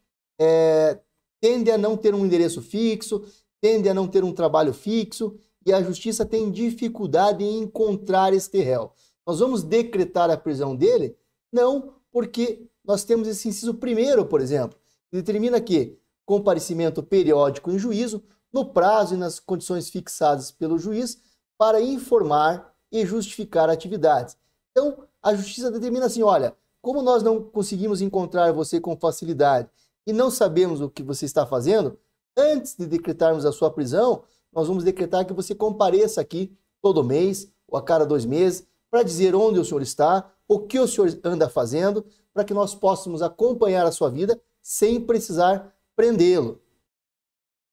tende a não ter um endereço fixo, tende a não ter um trabalho fixo e a justiça tem dificuldade em encontrar este réu. Nós vamos decretar a prisão dele? Não, porque nós temos esse inciso primeiro, por exemplo, que determina que comparecimento periódico em juízo no prazo e nas condições fixadas pelo juiz para informar e justificar atividades. Então, a justiça determina assim, olha, como nós não conseguimos encontrar você com facilidade e não sabemos o que você está fazendo, antes de decretarmos a sua prisão, nós vamos decretar que você compareça aqui todo mês ou a cada 2 meses para dizer onde o senhor está, o que o senhor anda fazendo, para que nós possamos acompanhar a sua vida sem precisar prendê-lo.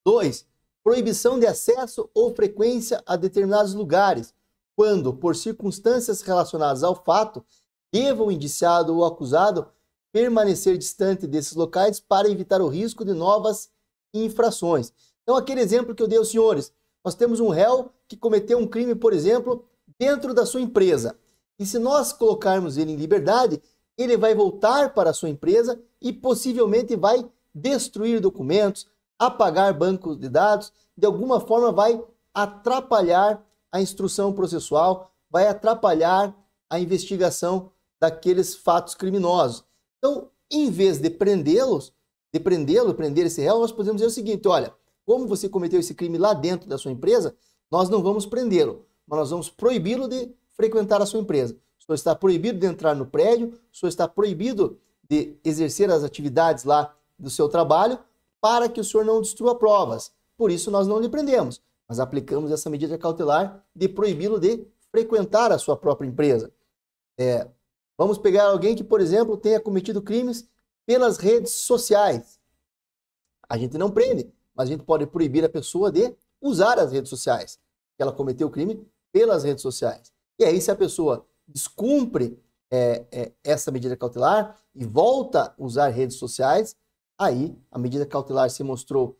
2. Proibição de acesso ou frequência a determinados lugares, quando, por circunstâncias relacionadas ao fato, deva o indiciado ou acusado permanecer distante desses locais para evitar o risco de novas infrações. Então, aquele exemplo que eu dei aos senhores, nós temos um réu que cometeu um crime, por exemplo, dentro da sua empresa. E se nós colocarmos ele em liberdade, ele vai voltar para a sua empresa e possivelmente vai destruir documentos, apagar bancos de dados, de alguma forma vai atrapalhar a instrução processual, vai atrapalhar a investigação daqueles fatos criminosos. Então, em vez de prendê-lo, prender esse réu, nós podemos dizer o seguinte: olha, como você cometeu esse crime lá dentro da sua empresa, nós não vamos prendê-lo, mas nós vamos proibi-lo de frequentar a sua empresa. O senhor está proibido de entrar no prédio, o senhor está proibido de exercer as atividades lá do seu trabalho, para que o senhor não destrua provas. Por isso nós não lhe prendemos, mas aplicamos essa medida cautelar de proibi-lo de frequentar a sua própria empresa. Vamos pegar alguém que, por exemplo, tenha cometido crimes pelas redes sociais. A gente não prende, mas a gente pode proibir a pessoa de usar as redes sociais. Ela cometeu o crime pelas redes sociais. E aí, se a pessoa descumpre essa medida cautelar e volta a usar redes sociais, aí a medida cautelar se mostrou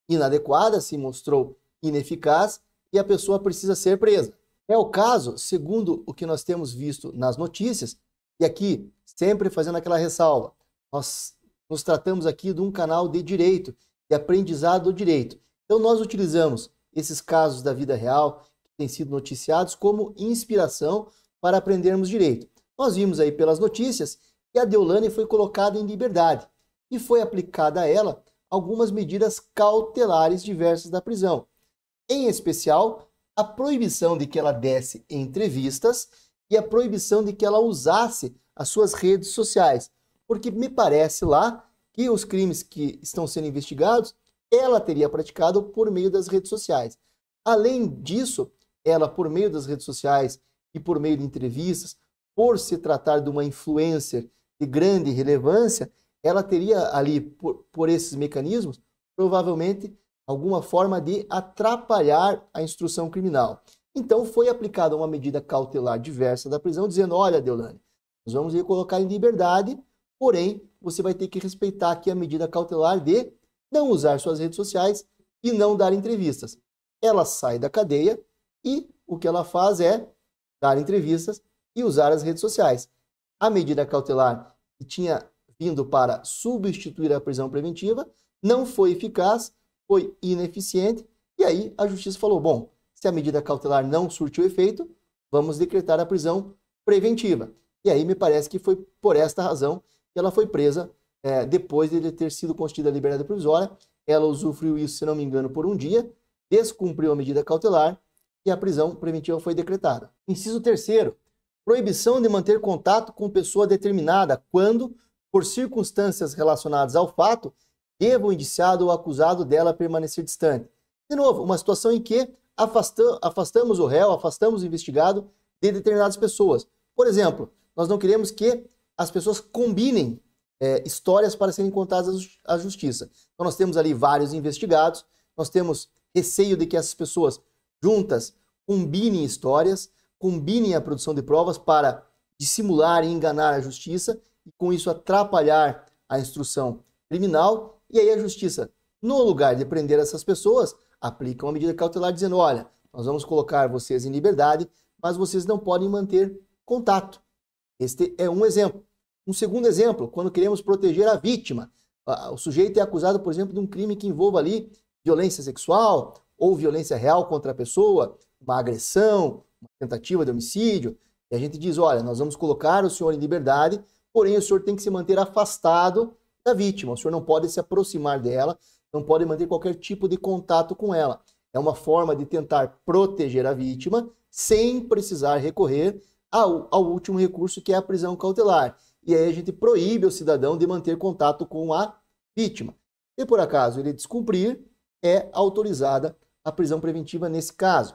inadequada, se mostrou ineficaz e a pessoa precisa ser presa. É o caso, segundo o que nós temos visto nas notícias, e aqui sempre fazendo aquela ressalva, nós nos tratamos aqui de um canal de direito, de aprendizado do direito. Então nós utilizamos esses casos da vida real que têm sido noticiados como inspiração para aprendermos direito. Nós vimos aí pelas notícias que a Deolane foi colocada em liberdade e foi aplicada a ela algumas medidas cautelares diversas da prisão. Em especial, a proibição de que ela desse entrevistas e a proibição de que ela usasse as suas redes sociais, porque me parece lá que os crimes que estão sendo investigados, ela teria praticado por meio das redes sociais. Além disso, ela, por meio das redes sociais e por meio de entrevistas, por se tratar de uma influencer de grande relevância, ela teria ali, por esses mecanismos, provavelmente alguma forma de atrapalhar a instrução criminal. Então foi aplicada uma medida cautelar diversa da prisão, dizendo: olha, Deolane, nós vamos lhe colocar em liberdade, porém você vai ter que respeitar aqui a medida cautelar de não usar suas redes sociais e não dar entrevistas. Ela sai da cadeia e o que ela faz é dar entrevistas e usar as redes sociais. A medida cautelar que tinha vindo para substituir a prisão preventiva não foi eficaz, foi ineficiente, e aí a justiça falou: bom, se a medida cautelar não surtiu efeito, vamos decretar a prisão preventiva. E aí me parece que foi por esta razão que ela foi presa depois de ter sido concedida a liberdade provisória. Ela usufruiu isso, se não me engano, por um dia, descumpriu a medida cautelar e a prisão preventiva foi decretada. Inciso 3º, proibição de manter contato com pessoa determinada quando, por circunstâncias relacionadas ao fato, deva o indiciado ou acusado dela permanecer distante. De novo, uma situação em que afastamos o réu, afastamos o investigado de determinadas pessoas. Por exemplo, nós não queremos que as pessoas combinem histórias para serem contadas à justiça. Então nós temos ali vários investigados, nós temos receio de que essas pessoas juntas combinem histórias, combinem a produção de provas para dissimular e enganar a justiça e com isso atrapalhar a instrução criminal. E aí a justiça, no lugar de prender essas pessoas, aplica uma medida cautelar dizendo: olha, nós vamos colocar vocês em liberdade, mas vocês não podem manter contato. Este é um exemplo. Um segundo exemplo, quando queremos proteger a vítima. O sujeito é acusado, por exemplo, de um crime que envolva ali violência sexual ou violência real contra a pessoa, uma agressão, uma tentativa de homicídio. E a gente diz: olha, nós vamos colocar o senhor em liberdade, porém o senhor tem que se manter afastado da vítima. O senhor não pode se aproximar dela, não pode manter qualquer tipo de contato com ela. É uma forma de tentar proteger a vítima sem precisar recorrer ao último recurso, que é a prisão cautelar. E aí a gente proíbe o cidadão de manter contato com a vítima. Se por acaso ele descumprir, é autorizada a prisão preventiva nesse caso.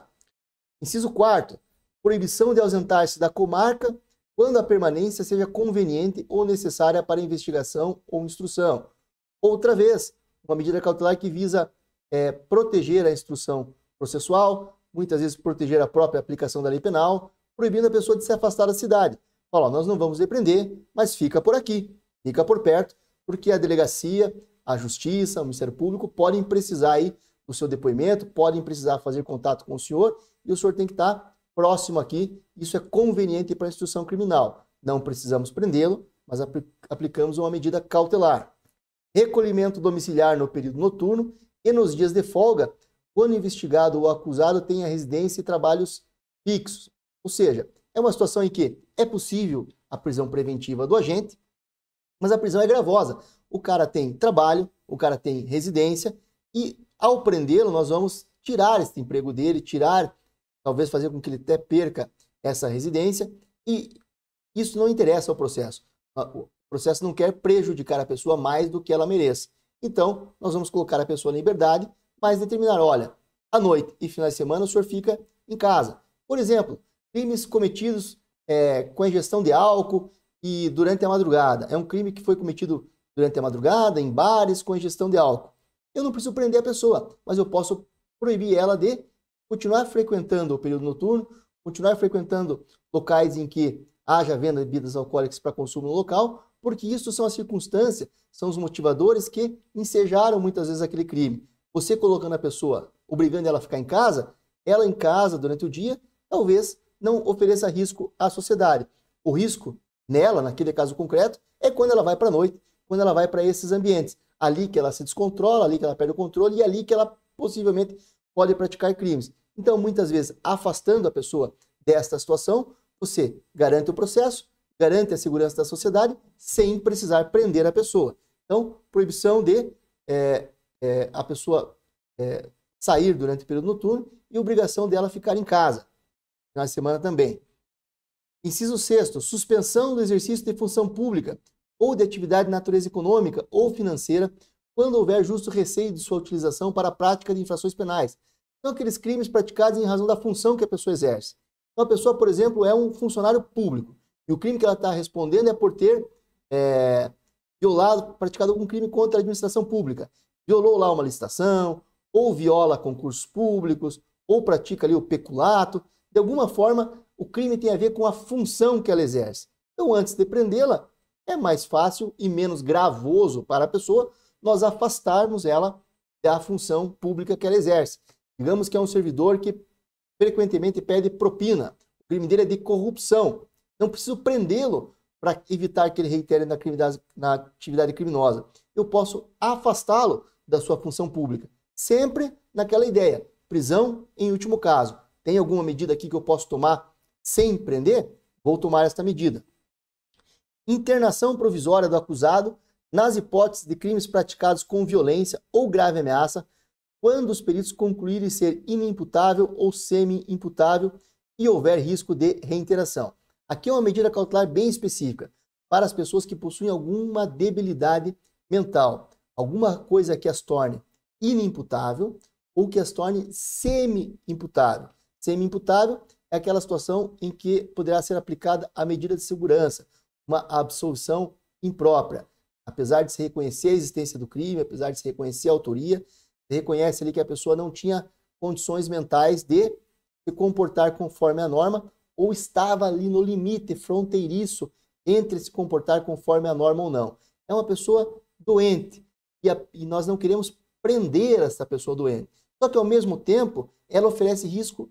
Inciso 4º, proibição de ausentar-se da comarca quando a permanência seja conveniente ou necessária para investigação ou instrução. Outra vez, uma medida cautelar que visa proteger a instrução processual, muitas vezes proteger a própria aplicação da lei penal, proibindo a pessoa de se afastar da cidade. Fala: nós não vamos lhe prender, mas fica por aqui, fica por perto, porque a delegacia, a justiça, o Ministério Público podem precisar aí do seu depoimento, podem precisar fazer contato com o senhor e o senhor tem que estar próximo aqui. Isso é conveniente para a instrução criminal. Não precisamos prendê-lo, mas aplicamos uma medida cautelar. Recolhimento domiciliar no período noturno e nos dias de folga, quando o investigado ou acusado tem a residência e trabalhos fixos. Ou seja, é uma situação em que é possível a prisão preventiva do agente, mas a prisão é gravosa. O cara tem trabalho, o cara tem residência e ao prendê-lo nós vamos tirar esse emprego dele, talvez fazer com que ele até perca essa residência e isso não interessa ao processo. O processo não quer prejudicar a pessoa mais do que ela mereça. Então, nós vamos colocar a pessoa em liberdade, mas determinar, olha, à noite e finais de semana o senhor fica em casa. Por exemplo, crimes cometidos com a ingestão de álcool e durante a madrugada. É um crime que foi cometido durante a madrugada, em bares, com ingestão de álcool. Eu não preciso prender a pessoa, mas eu posso proibir ela de continuar frequentando o período noturno, continuar frequentando locais em que haja venda de bebidas alcoólicas para consumo no local, porque isso são as circunstâncias, são os motivadores que ensejaram muitas vezes aquele crime. Você colocando a pessoa, obrigando ela a ficar em casa, ela em casa durante o dia, talvez não ofereça risco à sociedade. O risco nela, naquele caso concreto, é quando ela vai para a noite, quando ela vai para esses ambientes. Ali que ela se descontrola, ali que ela perde o controle e ali que ela possivelmente pode praticar crimes. Então, muitas vezes, afastando a pessoa desta situação, você garante o processo, garante a segurança da sociedade, sem precisar prender a pessoa. Então, proibição de a pessoa sair durante o período noturno e obrigação dela ficar em casa, na semana também. Inciso 6º, suspensão do exercício de função pública ou de atividade de natureza econômica ou financeira, quando houver justo receio de sua utilização para a prática de infrações penais. São aqueles crimes praticados em razão da função que a pessoa exerce. Então, a pessoa, por exemplo, é um funcionário público, e o crime que ela está respondendo é por ter praticado algum crime contra a administração pública. Violou lá uma licitação, ou viola concursos públicos, ou pratica ali o peculato. De alguma forma, o crime tem a ver com a função que ela exerce. Então, antes de prendê-la, é mais fácil e menos gravoso para a pessoa nós afastarmos ela da função pública que ela exerce. Digamos que é um servidor que frequentemente pede propina. O crime dele é de corrupção. Não preciso prendê-lo para evitar que ele reitere na atividade criminosa. Eu posso afastá-lo da sua função pública. Sempre naquela ideia. Prisão em último caso. Tem alguma medida aqui que eu posso tomar sem prender? Vou tomar esta medida. Internação provisória do acusado nas hipóteses de crimes praticados com violência ou grave ameaça, quando os peritos concluírem ser inimputável ou semi-imputável e houver risco de reiteração. Aqui é uma medida cautelar bem específica para as pessoas que possuem alguma debilidade mental, alguma coisa que as torne inimputável ou que as torne semi-imputável. Semi-imputável é aquela situação em que poderá ser aplicada a medida de segurança, uma absolvição imprópria. Apesar de se reconhecer a existência do crime, apesar de se reconhecer a autoria, se reconhece ali que a pessoa não tinha condições mentais de se comportar conforme a norma ou estava ali no limite fronteiriço entre se comportar conforme a norma ou não. É uma pessoa doente e nós não queremos prender essa pessoa doente. Só que, ao mesmo tempo, ela oferece risco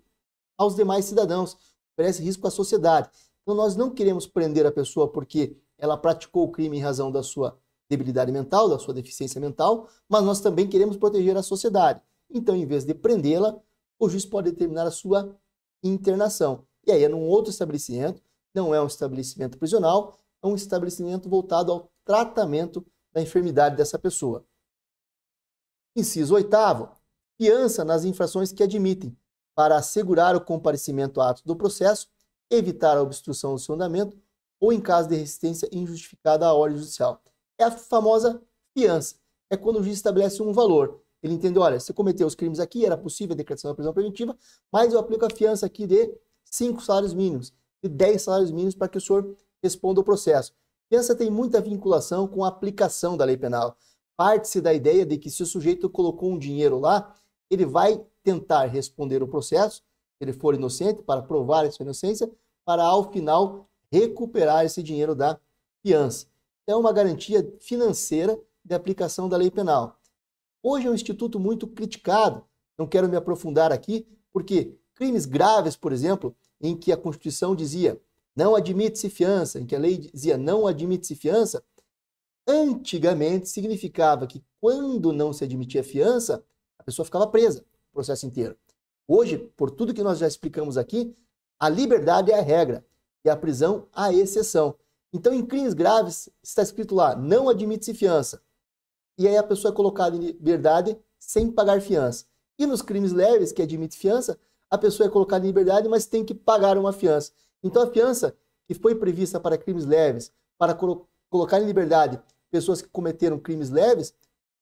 aos demais cidadãos, oferece risco à sociedade. Então, nós não queremos prender a pessoa porque ela praticou o crime em razão da sua debilidade mental, da sua deficiência mental, mas nós também queremos proteger a sociedade. Então, em vez de prendê-la, o juiz pode determinar a sua internação. E aí é num outro estabelecimento, não é um estabelecimento prisional, é um estabelecimento voltado ao tratamento da enfermidade dessa pessoa. Inciso 8º, fiança nas infrações que admitem, para assegurar o comparecimento a atos do processo, evitar a obstrução do seu andamento ou em caso de resistência injustificada à ordem judicial. É a famosa fiança. É quando o juiz estabelece um valor. Ele entende, olha, você cometeu os crimes aqui, era possível a decretação da prisão preventiva, mas eu aplico a fiança aqui de 5 salários mínimos, de 10 salários mínimos para que o senhor responda ao processo. Fiança tem muita vinculação com a aplicação da lei penal. Parte-se da ideia de que se o sujeito colocou um dinheiro lá, ele vai tentar responder o processo, se ele for inocente, para provar a sua inocência, para ao final recuperar esse dinheiro da fiança. É uma garantia financeira de aplicação da lei penal. Hoje é um instituto muito criticado, não quero me aprofundar aqui, porque crimes graves, por exemplo, em que a Constituição dizia não admite-se fiança, em que a lei dizia não admite-se fiança, antigamente significava que quando não se admitia fiança, a pessoa ficava presa o processo inteiro. Hoje, por tudo que nós já explicamos aqui, A liberdade é a regra e a prisão a exceção. Então, em crimes graves, está escrito lá, não admite-se fiança. E aí a pessoa é colocada em liberdade sem pagar fiança. E nos crimes leves, que admite fiança, a pessoa é colocada em liberdade, mas tem que pagar uma fiança. Então, a fiança que foi prevista para crimes leves, para colocar em liberdade pessoas que cometeram crimes leves,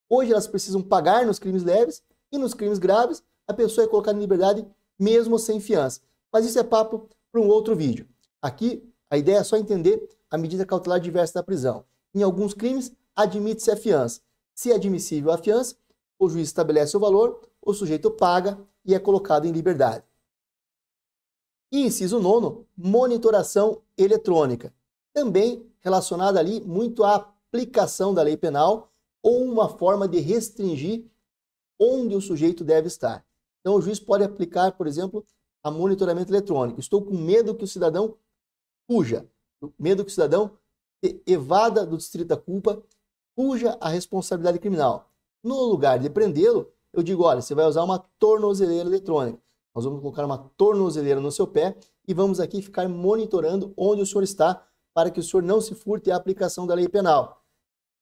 hoje elas precisam pagar nos crimes leves e nos crimes graves, a pessoa é colocada em liberdade mesmo sem fiança. Mas isso é papo para um outro vídeo. Aqui, a ideia é só entender a medida cautelar diversa da prisão. Em alguns crimes, admite-se a fiança. Se é admissível a fiança, o juiz estabelece o valor, o sujeito paga e é colocado em liberdade. E inciso 9, monitoração eletrônica. Também relacionada ali muito à aplicação da lei penal ou uma forma de restringir onde o sujeito deve estar. Então o juiz pode aplicar, por exemplo, a monitoramento eletrônico. Estou com medo que o cidadão fuja, medo que o cidadão evada do distrito da culpa, fuja a responsabilidade criminal. No lugar de prendê-lo, eu digo, olha, você vai usar uma tornozeleira eletrônica. Nós vamos colocar uma tornozeleira no seu pé e vamos aqui ficar monitorando onde o senhor está para que o senhor não se furte à aplicação da lei penal.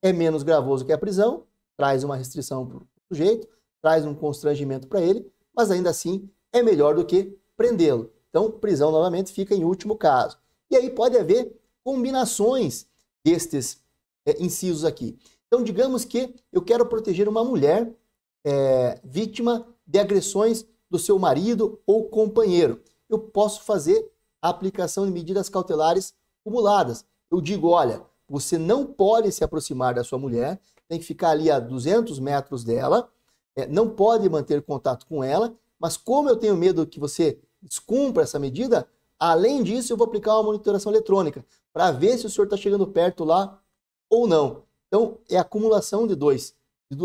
É menos gravoso que a prisão, traz uma restrição para o sujeito, traz um constrangimento para ele, mas ainda assim é melhor do que prendê-lo. Então, prisão novamente fica em último caso. E aí pode haver combinações destes incisos aqui. Então, digamos que eu quero proteger uma mulher vítima de agressões do seu marido ou companheiro. Eu posso fazer a aplicação de medidas cautelares cumuladas. Eu digo, olha, você não pode se aproximar da sua mulher, tem que ficar ali a 200 metros dela, não pode manter contato com ela, mas como eu tenho medo que você descumpra essa medida, além disso eu vou aplicar uma monitoração eletrônica para ver se o senhor está chegando perto lá ou não. Então, é a acumulação de duas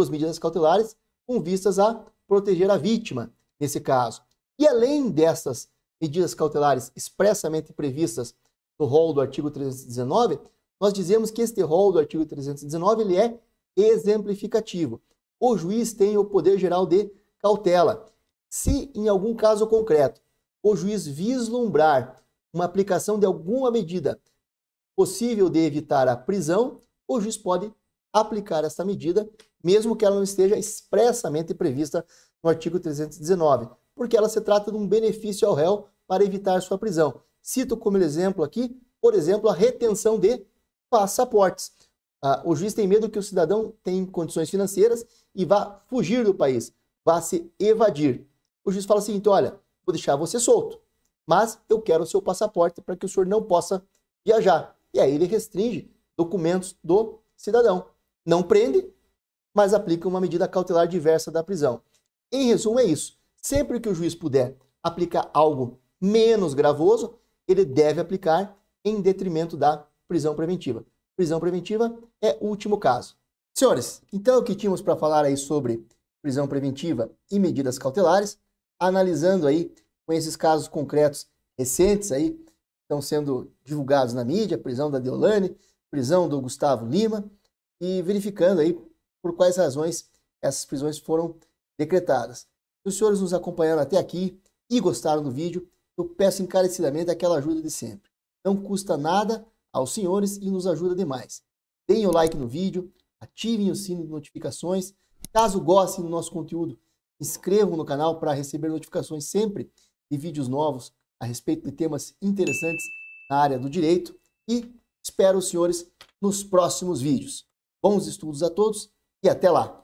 medidas cautelares com vistas a proteger a vítima, nesse caso. E além dessas medidas cautelares expressamente previstas no rol do artigo 319, nós dizemos que este rol do artigo 319 ele é exemplificativo. O juiz tem o poder geral de cautela. Se, em algum caso concreto, o juiz vislumbrar uma aplicação de alguma medida possível de evitar a prisão, o juiz pode aplicar essa medida, mesmo que ela não esteja expressamente prevista no artigo 319, porque ela se trata de um benefício ao réu para evitar sua prisão. Cito como exemplo aqui, por exemplo, a retenção de passaportes. O juiz tem medo que o cidadão tenha condições financeiras e vá fugir do país, vá se evadir. O juiz fala assim, então, olha, vou deixar você solto, mas eu quero o seu passaporte para que o senhor não possa viajar. E aí ele restringe documentos do cidadão. Não prende, mas aplica uma medida cautelar diversa da prisão. Em resumo, é isso. Sempre que o juiz puder aplicar algo menos gravoso, ele deve aplicar em detrimento da prisão preventiva. Prisão preventiva é o último caso. Senhores, então o que tínhamos para falar aí sobre prisão preventiva e medidas cautelares, analisando aí com esses casos concretos recentes aí, estão sendo divulgados na mídia, prisão da Deolane, prisão do Gustavo Lima, e verificando aí por quais razões essas prisões foram decretadas. Se os senhores nos acompanharam até aqui e gostaram do vídeo, eu peço encarecidamente aquela ajuda de sempre. Não custa nada aos senhores e nos ajuda demais. Deem o like no vídeo, ativem o sino de notificações. Caso gostem do nosso conteúdo, inscrevam no canal para receber notificações sempre de vídeos novos a respeito de temas interessantes na área do direito. E espero os senhores nos próximos vídeos. Bons estudos a todos e até lá!